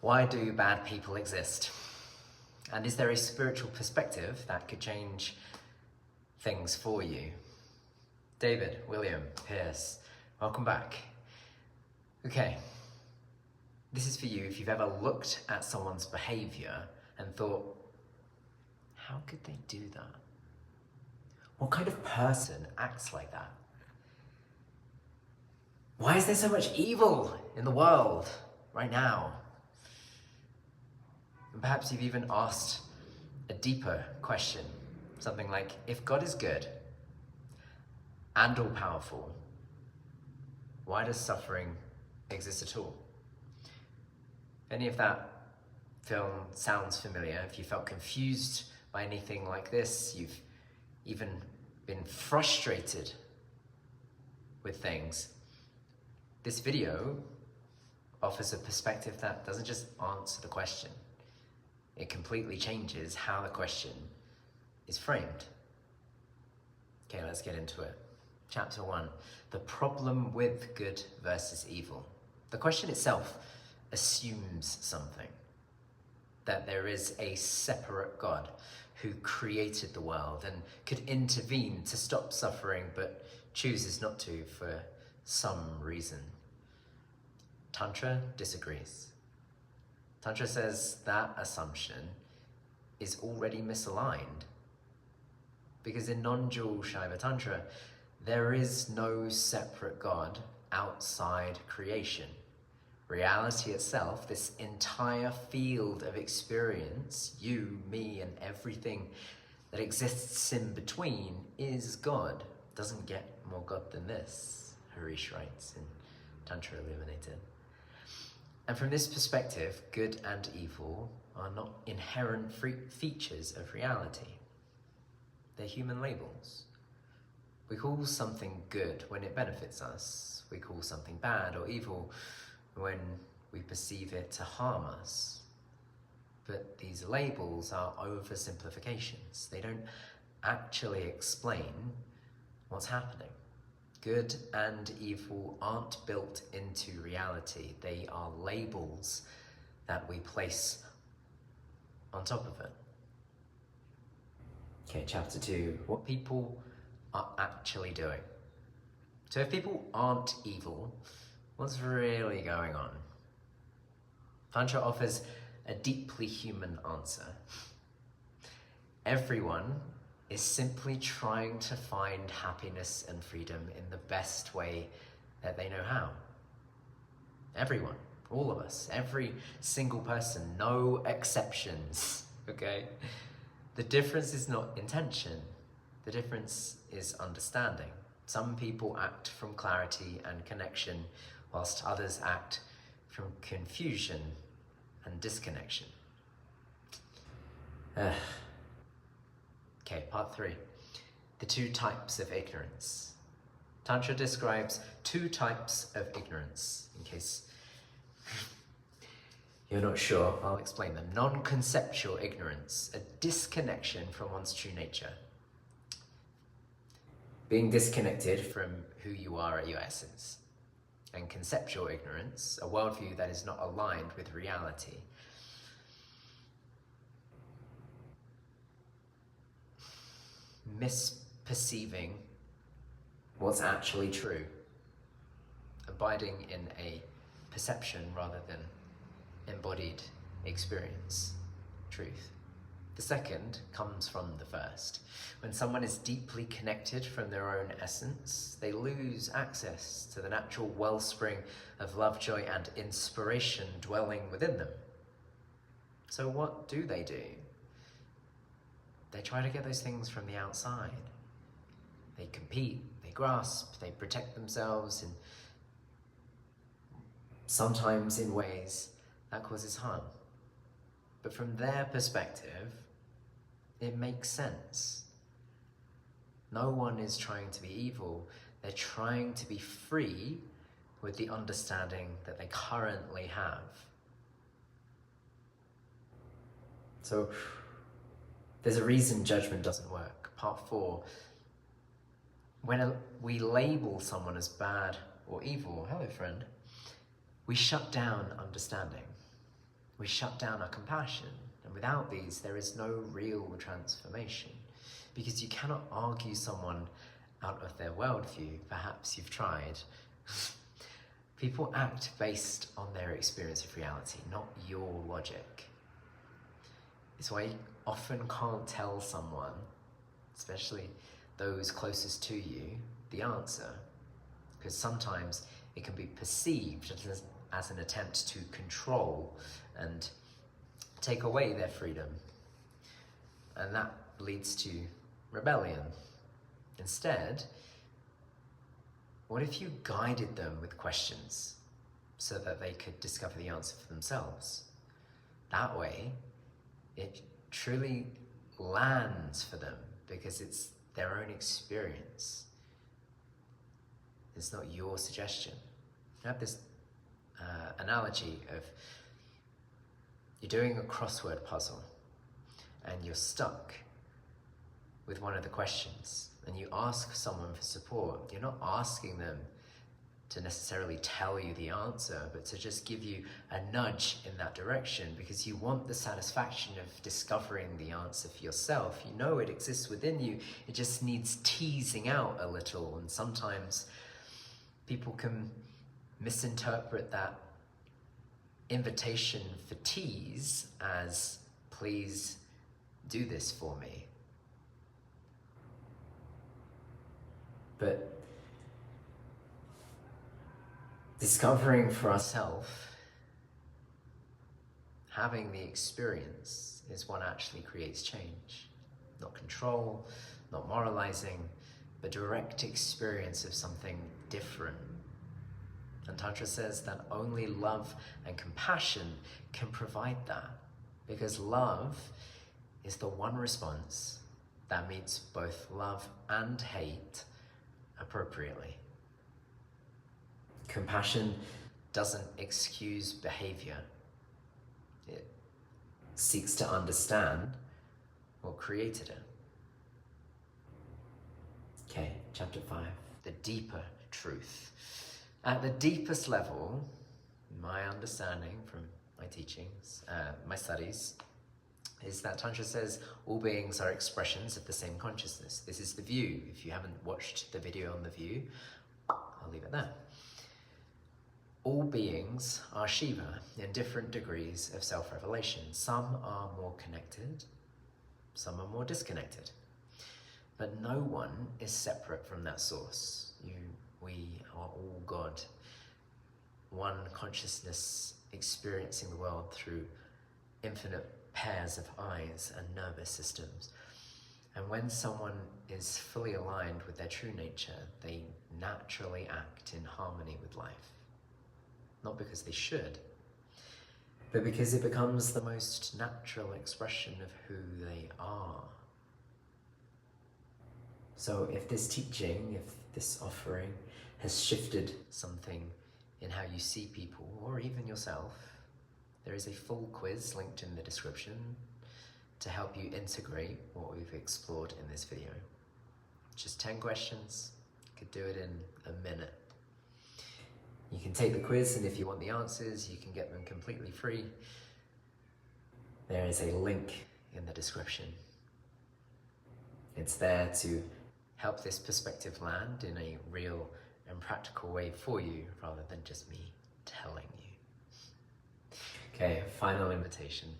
Why do bad people exist? And is there a spiritual perspective that could change things for you? David, William, Pearce, welcome back. Okay, this is for you if you've ever looked at someone's behaviour and thought, how could they do that? What kind of person acts like that? Why is there so much evil in the world right now? And perhaps you've even asked a deeper question, something like, if God is good and all-powerful, why does suffering exist at all? If any of that film sounds familiar, if you felt confused by anything like this, you've even been frustrated with things, this video offers a perspective that doesn't just answer the question. It completely changes how the question is framed. Okay, let's get into it. Chapter 1, the problem with good versus evil. The question itself assumes something, that there is a separate God who created the world and could intervene to stop suffering, but chooses not to for some reason. Tantra disagrees. Tantra says that assumption is already misaligned, because in non-dual Shaiva Tantra, there is no separate God outside creation. Reality itself, this entire field of experience, you, me, and everything that exists in between, is God. Doesn't get more God than this, Harish writes in Tantra Illuminated. And from this perspective, good and evil are not inherent features of reality. They're human labels. We call something good when it benefits us. We call something bad or evil when we perceive it to harm us. But these labels are oversimplifications. They don't actually explain what's happening. Good and evil aren't built into reality. They are labels that we place on top of it. Okay, chapter 2, what people are actually doing. So if people aren't evil, what's really going on? Tantra offers a deeply human answer. Everyone is simply trying to find happiness and freedom in the best way that they know how. Everyone, all of us, every single person, no exceptions, okay? The difference is not intention, the difference is understanding. Some people act from clarity and connection, whilst others act from confusion and disconnection. Okay, part 3. The 2 types of ignorance. Tantra describes 2 types of ignorance. In case you're not sure, I'll explain them. Non-conceptual ignorance, a disconnection from one's true nature. Being disconnected from who you are at your essence. And conceptual ignorance, a worldview that is not aligned with reality. Misperceiving what's actually true. Abiding in a perception rather than embodied experience, truth. The second comes from the first. When someone is deeply connected from their own essence, they lose access to the natural wellspring of love, joy, and inspiration dwelling within them. So what do? They try to get those things from the outside. They compete, they grasp, they protect themselves, and sometimes in ways that causes harm. But from their perspective, it makes sense. No one is trying to be evil. They're trying to be free with the understanding that they currently have. So there's a reason judgment doesn't work. Part 4, when we label someone as bad or evil, hello friend, we shut down understanding. we shut down our compassion. And without these, there is no real transformation. Because you cannot argue someone out of their worldview. Perhaps you've tried. People act based on their experience of reality, not your logic. It's why you often can't tell someone, especially those closest to you, the answer. Because sometimes it can be perceived as an attempt to control and take away their freedom. And that leads to rebellion. Instead, what if you guided them with questions so that they could discover the answer for themselves? That way, it truly lands for them because it's their own experience. It's not your suggestion. I have this analogy of you're doing a crossword puzzle and you're stuck with one of the questions and you ask someone for support. You're not asking them to necessarily tell you the answer, but to just give you a nudge in that direction because you want the satisfaction of discovering the answer for yourself. You know it exists within you. It just needs teasing out a little, and sometimes people can misinterpret that invitation for tease as, please do this for me. But discovering for ourselves, having the experience is what actually creates change. Not control, not moralizing, but direct experience of something different. And Tantra says that only love and compassion can provide that, because love is the one response that meets both love and hate appropriately. Compassion doesn't excuse behavior. It seeks to understand what created it. Okay, chapter 5, the deeper truth. At the deepest level, my understanding from my teachings, my studies, is that Tantra says all beings are expressions of the same consciousness. This is the view. If you haven't watched the video on the view, I'll leave it there. All beings are Shiva in different degrees of self-revelation. Some are more connected, some are more disconnected. But no one is separate from that source. We are all God, one consciousness experiencing the world through infinite pairs of eyes and nervous systems. And when someone is fully aligned with their true nature, they naturally act in harmony with life. Not because they should, but because it becomes the most natural expression of who they are. So if this teaching, if this offering has shifted something in how you see people, or even yourself, there is a full quiz linked in the description to help you integrate what we've explored in this video. Just 10 questions, you could do it in a minute. You can take the quiz, and if you want the answers, you can get them completely free. There is a link in the description. It's there to help this perspective land in a real and practical way for you, rather than just me telling you. Okay, final invitation.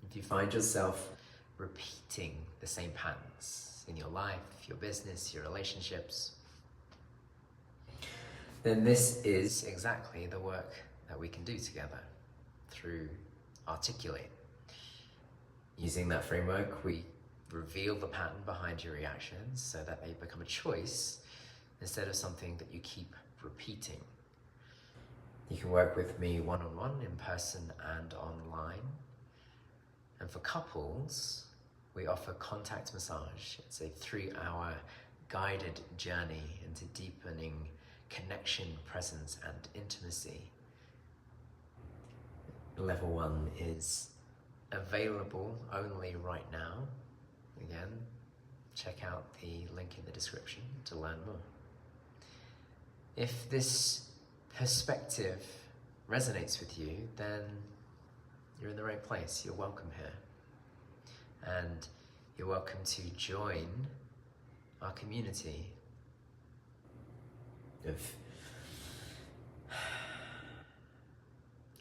If you find yourself repeating the same patterns in your life, your business, your relationships, then this is exactly the work that we can do together through Articulate. Using that framework, we reveal the pattern behind your reactions so that they become a choice instead of something that you keep repeating. You can work with me one-on-one, in person and online. And for couples, we offer contact massage. It's a 3-hour guided journey into deepening connection, presence, and intimacy. Level 1 is available only right now. Again, check out the link in the description to learn more. If this perspective resonates with you, then you're in the right place. You're welcome here. And you're welcome to join our community of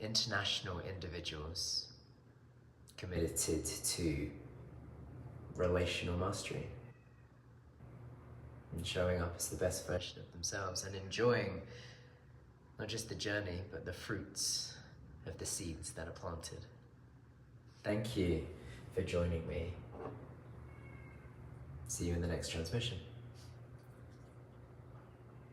international individuals committed to relational mastery and showing up as the best version of themselves and enjoying not just the journey, but the fruits of the seeds that are planted. Thank you for joining me. See you in the next transmission.